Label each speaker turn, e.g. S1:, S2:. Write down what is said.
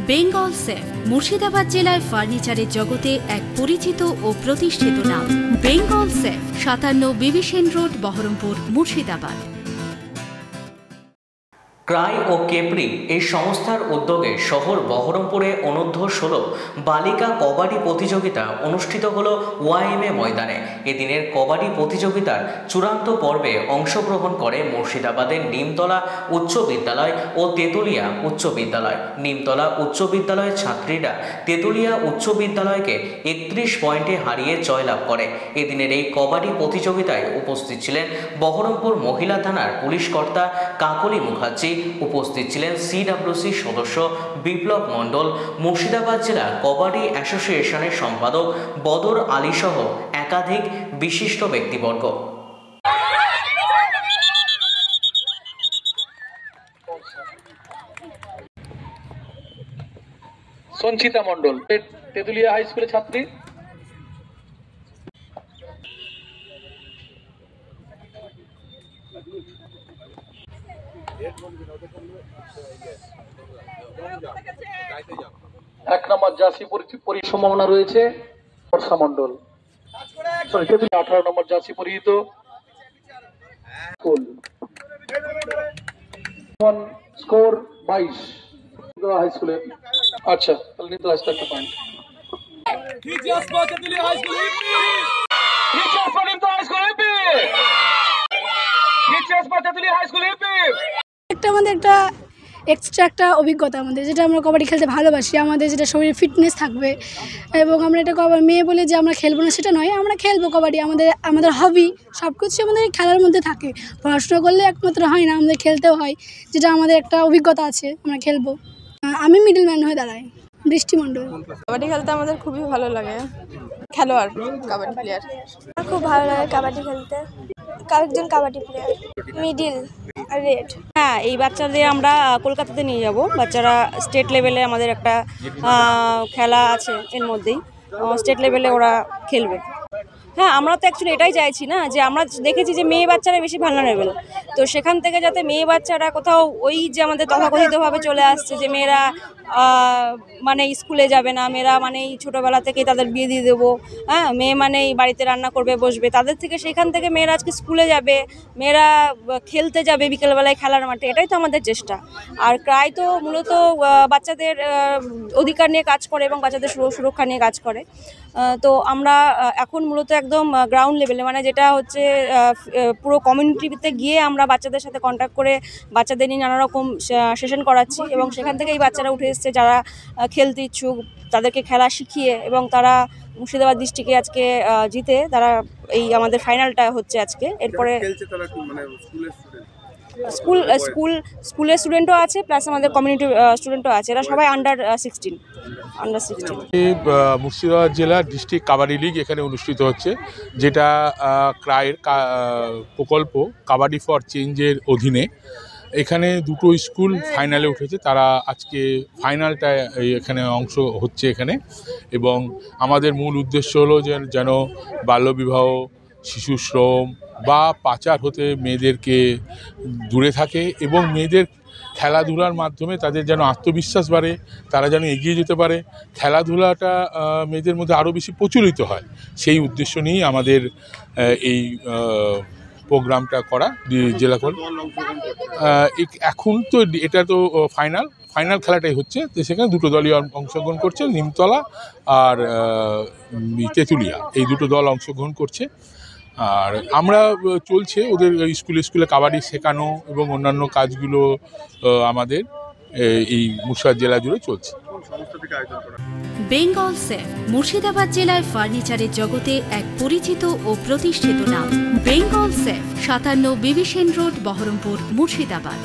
S1: Bengal safe Murshidabad জেলায় ফার্নিচারের জগতে এক পরিচিত ও প্রতিষ্ঠিত নাম। বেঙ্গল সেফ 57 বিবি সেন রোড, বহরমপুর, মুর্শিদাবাদ।
S2: ক্রাই ও কেপরি এই সংস্থার উদ্যোগে শহর বহরমপুরে অনূর্ধ্ব 16 বালিকা কবাডি প্রতিযোগিতা অনুষ্ঠিত হলো ওয়াইএমএ ময়দানে। এদিনের কবাডি প্রতিযোগিতার চূড়ান্ত পর্বে অংশগ্রহণ করে মুর্শিদাবাদের নিমতলা উচ্চ বিদ্যালয় ও তেতুলিয়া উচ্চ বিদ্যালয়। নিমতলা উচ্চ বিদ্যালয়ের ছাত্রীরা তেতুলিয়া উচ্চ বিদ্যালয়কে 31 পয়েন্টে হারিয়ে জয়লাভ করে। এদিনের এই কবাডি প্রতিযোগিতায় উপস্থিত ছিলেন বহরমপুর মহিলা থানার পুলিশ কর্তা কাকলি মুখার্জি, উপস্থিত ছিলেন সিডব্লিউসি সদস্য বিপ্লব মণ্ডল, মুর্শিদাবাদ জেলা কবাডি অ্যাসোসিয়েশনের সম্পাদক বদর আলী সহ একাধিক বিশিষ্ট ব্যক্তিবর্গ।
S3: সঞ্চিতা মণ্ডল, তেতুলিয়া হাই স্কুলের ছাত্রী। এক নম্বর জার্সি সম্ভাবনা রয়েছে বর্ষা মণ্ডল, 18 নম্বর জার্সি পরিহিত স্কোর 22 হাই স্কুলে। আচ্ছা, তাহলে নিতে আসতে একটা পয়েন্ট।
S4: আমাদের একটা এক্সট্রা একটা অভিজ্ঞতা আমাদের, যেটা আমরা কবাডি খেলতে ভালোবাসি, আমাদের যেটা শরীরে ফিটনেস থাকবে এবং আমরা এটা মেয়ে বলে যে আমরা খেলবো না সেটা নয়, আমরা খেলবো কবাডি, আমাদের হবি, সব কিছু আমাদের খেলার মধ্যে থাকে। পড়াশোনা করলে একমাত্র হয় না, আমাদের খেলতেও হয়, যেটা আমাদের একটা অভিজ্ঞতা আছে, আমরা খেলবো। আমি মিডল ম্যান হয়ে দাঁড়াই, বৃষ্টি মণ্ডল।
S5: কাবাডি খেলতে আমাদের খুবই ভালো লাগে, খেলোয়াড় কাবাডি প্লেয়ার।
S6: খুব ভালো লাগে কাবাডি খেলতে, কয়েকজন কাবাডি প্লেয়ার, মিডিল আর রেড।
S5: হ্যাঁ, এই বাচ্চাদের আমরা কলকাতাতে নিয়ে যাব। বাচ্চারা স্টেট লেভেলে আমাদের একটা খেলা আছে, এর মধ্যেই স্টেট লেভেলে ওরা খেলবে। হ্যাঁ, আমরা তো অ্যাকচুয়ালি এটাই চাইছি না, যে আমরা দেখেছি যে মেয়ে বাচ্চারা বেশি ভালনারেবল, তো সেখান থেকে যাতে মেয়ে বাচ্চারা কোথাও ওই যে আমাদের তথাকথিতভাবে চলে আসছে যে মেয়েরা মানে স্কুলে যাবে না, মেয়েরা মানেই ছোটোবেলা থেকেই তাদের বিয়ে দিয়ে দেবো, হ্যাঁ, মেয়ে মানেই বাড়িতে রান্না করবে বসবে, তাদের থেকে সেখান থেকে মেয়েরা আজকে স্কুলে যাবে, মেয়েরা খেলতে যাবে বিকেলবেলায় খেলার মাঠে, এটাই তো আমাদের চেষ্টা। আর ক্রাই তো মূলত বাচ্চাদের অধিকার নিয়ে কাজ করে এবং বাচ্চাদের সুরক্ষা নিয়ে কাজ করে। তো আমরা এখন মূলত একদম গ্রাউন্ড লেভেলে, মানে যেটা হচ্ছে পুরো কমিউনিটিতে গিয়ে আমরা বাচ্চাদের সাথে কন্ট্যাক্ট করে বাচ্চাদের নিয়ে নানা রকম সেশন করাচ্ছি এবং সেখান থেকে এই বাচ্চারা উঠে এসছে যারা খেলতে ইচ্ছুক, তাদেরকে খেলা শিখিয়ে এবং তারা মুর্শিদাবাদ ডিস্ট্রিক্টে আজকে জিতে তারা এই আমাদের ফাইনালটা হচ্ছে আজকে। এরপরে স্কুলের স্টুডেন্টও আছে, প্লাস আমাদের কমিউনিটি স্টুডেন্টও আছে, এরা সবাই আন্ডার 16।
S7: মুর্শিদাবাদ জেলা ডিস্ট্রিক্ট কাবাডি লিগ এখানে অনুষ্ঠিত হচ্ছে, যেটা ক্রাইয়ের প্রকল্প কাবাডি ফর চেঞ্জের অধীনে। এখানে দুটো স্কুল ফাইনালে উঠেছে, তারা আজকে ফাইনালটা এখানে অংশ হচ্ছে এখানে। এবং আমাদের মূল উদ্দেশ্য হলো যেন বাল্যবিবাহ, শিশু শ্রম বা পাচার হতে মেয়েদেরকে দূরে থাকে এবং মেয়েদের খেলাধুলার মাধ্যমে তাদের যেন আত্মবিশ্বাস বাড়ে, তারা যেন এগিয়ে যেতে পারে, খেলাধুলাটা মেয়েদের মধ্যে আরও বেশি প্রচলিত হয়, সেই উদ্দেশ্য নিয়েই আমাদের এই প্রোগ্রামটা করা জেলা কল। এখন তো এটা তো ফাইনাল খেলাটাই হচ্ছে, তো সেখানে দুটো দলই অংশগ্রহণ করছে, নিমতলা আর তেতুলিয়া, এই দুটো দল অংশগ্রহণ করছে। আর আমরা চলছে ওদের স্কুলে কাবাডি শেখানো এবং অন্যান্য কাজগুলো আমাদের এই মুর্শিদাবাদ জেলা জুড়ে চলছে।
S1: বেঙ্গল সেফ মুর্শিদাবাদ জেলায় ফার্নিচারের জগতে এক পরিচিত ও প্রতিষ্ঠিত নাম। বেঙ্গল সেফ 57 বিবি সেন রোড, বহরমপুর, মুর্শিদাবাদ।